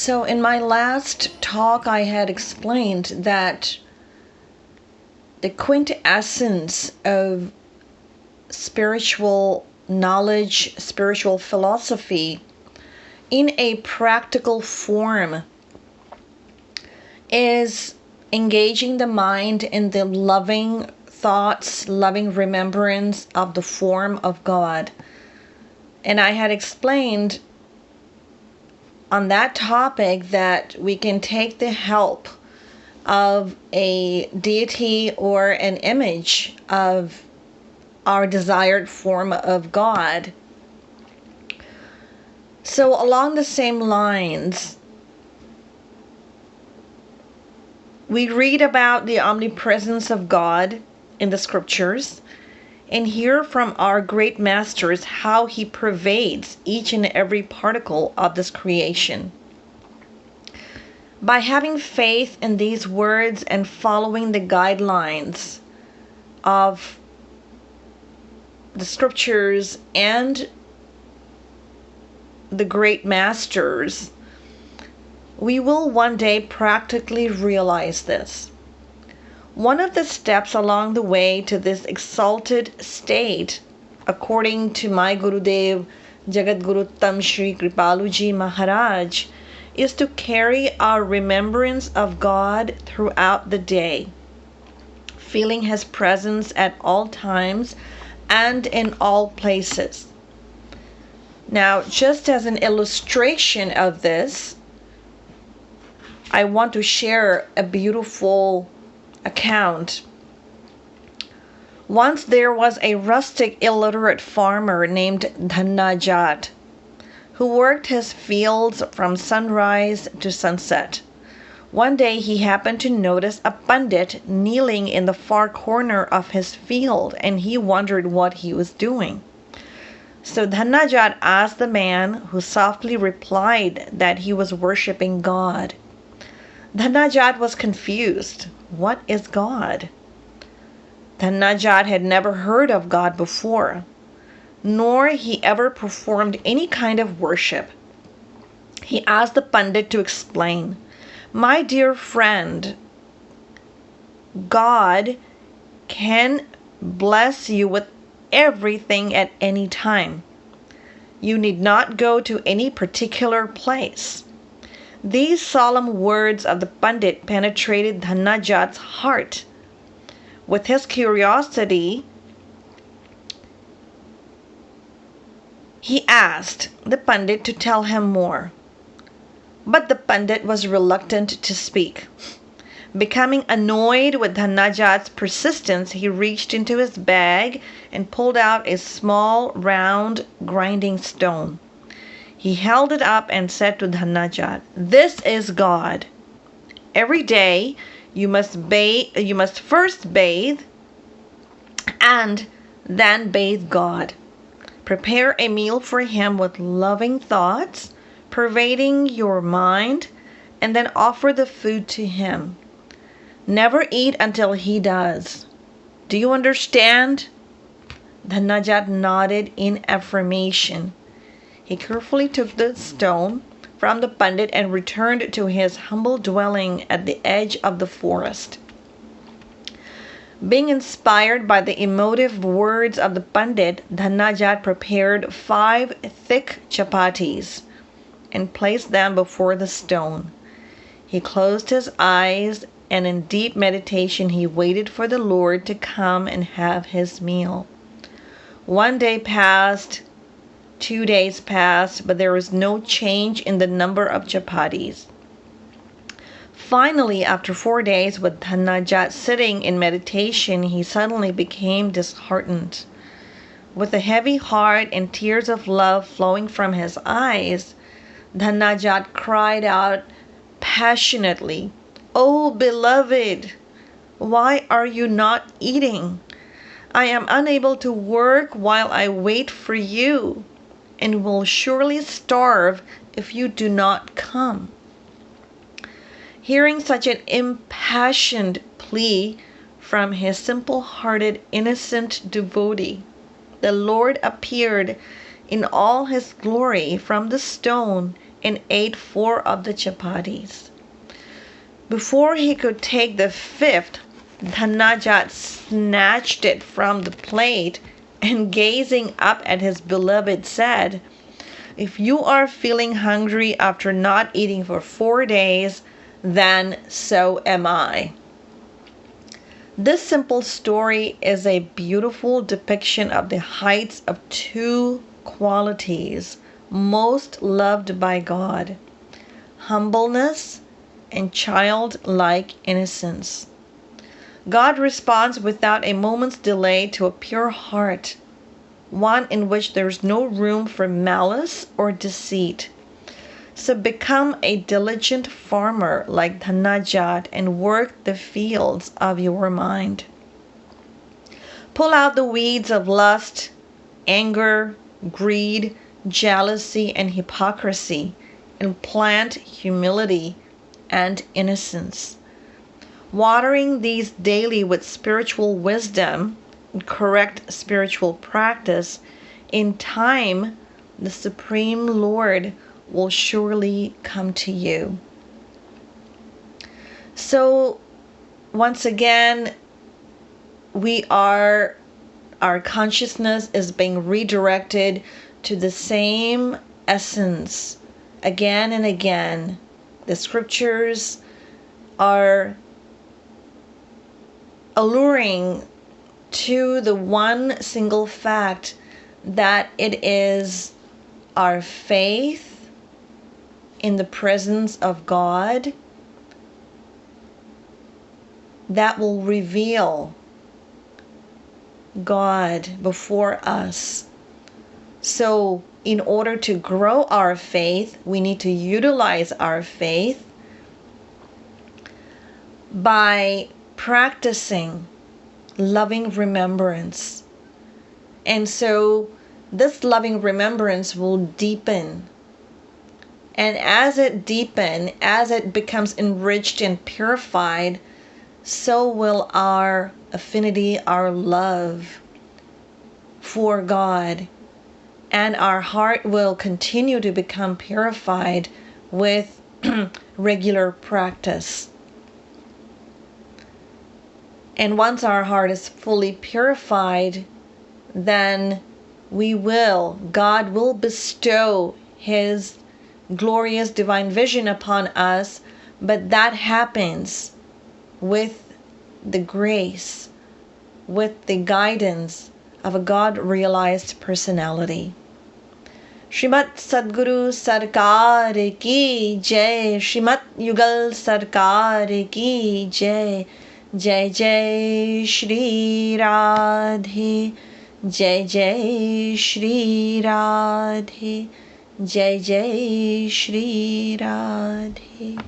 So, in my last talk, I had explained that the quintessence of spiritual knowledge, spiritual philosophy, in a practical form, is engaging the mind in the loving thoughts, loving remembrance of the form of God. And I had explained on that topic that we can take the help of a deity or an image of our desired form of God. So along the same lines, we read about the omnipresence of God in the scriptures and hear from our great masters how he pervades each and every particle of this creation. By having faith in these words and following the guidelines of the scriptures and the great masters, we will one day practically realize this. One of the steps along the way to this exalted state, according to my Gurudev Jagadguru Tam Shri Kripaluji Maharaj, is to carry our remembrance of God throughout the day, feeling his presence at all times and in all places. Now, just as an illustration of this, I want to share a beautiful account. Once there was a rustic illiterate farmer named Dhanajaat who worked his fields from sunrise to sunset. One day he happened to notice a pundit kneeling in the far corner of his field, and he wondered what he was doing. So Dhanajaat asked the man, who softly replied that he was worshipping God. Dhanajaat was confused. What is God? Dhanajaat had never heard of God before, nor he ever performed any kind of worship. He asked the pundit to explain. My dear friend, God can bless you with everything at any time. You need not go to any particular place. These solemn words of the pundit penetrated Dhanajaat's heart. With his curiosity, he asked the pundit to tell him more. But the pundit was reluctant to speak. Becoming annoyed with Dhanajaat's persistence, he reached into his bag and pulled out a small, round, grinding stone. He held it up and said to Dhanajaat, "This is God. Every day you must first bathe and then bathe God. Prepare a meal for him with loving thoughts, pervading your mind, and then offer the food to him. Never eat until he does. Do you understand?" Dhanajaat nodded in affirmation. He carefully took the stone from the pundit and returned to his humble dwelling at the edge of the forest. Being inspired by the emotive words of the pundit, Dhanajaat prepared 5 thick chapatis and placed them before the stone. He closed his eyes and in deep meditation he waited for the Lord to come and have his meal. 1 day passed, 2 days passed, but there was no change in the number of chapatis. Finally, after 4 days with Dhanajaat sitting in meditation, he suddenly became disheartened. With a heavy heart and tears of love flowing from his eyes, Dhanajaat cried out passionately, "Oh, beloved, why are you not eating? I am unable to work while I wait for you, and will surely starve if you do not come." Hearing such an impassioned plea from his simple-hearted, innocent devotee, the Lord appeared in all his glory from the stone and ate 4 of the chapatis. Before he could take the 5th, Dhanajaat snatched it from the plate and gazing up at his beloved said, "If you are feeling hungry after not eating for 4 days, then so am I." This simple story is a beautiful depiction of the heights of 2 qualities most loved by God: humbleness and childlike innocence. God responds without a moment's delay to a pure heart, one in which there is no room for malice or deceit. So become a diligent farmer like Dhanajaat and work the fields of your mind. Pull out the weeds of lust, anger, greed, jealousy, and hypocrisy, and plant humility and innocence. Watering these daily with spiritual wisdom and correct spiritual practice, in time the Supreme Lord will surely come to you. So once again, our consciousness is being redirected to the same essence again and again. The scriptures are alluring to the one single fact that it is our faith in the presence of God that will reveal God before us. So in order to grow our faith, we need to utilize our faith by practicing loving remembrance. And so this loving remembrance will deepen. And as it deepens, as it becomes enriched and purified, so will our affinity, our love for God, and our heart will continue to become purified with regular practice. And once our heart is fully purified, then God will bestow His glorious divine vision upon us, but that happens with the grace, with the guidance of a God-realized personality. Shrimat Sadguru Sarkar Ki Jai. Shrimat Yugal Sarkar Ki Jai. Jai Jai Shri Radhe. Jai Jai Shri Radhe. Jai Jai Shri Radhe.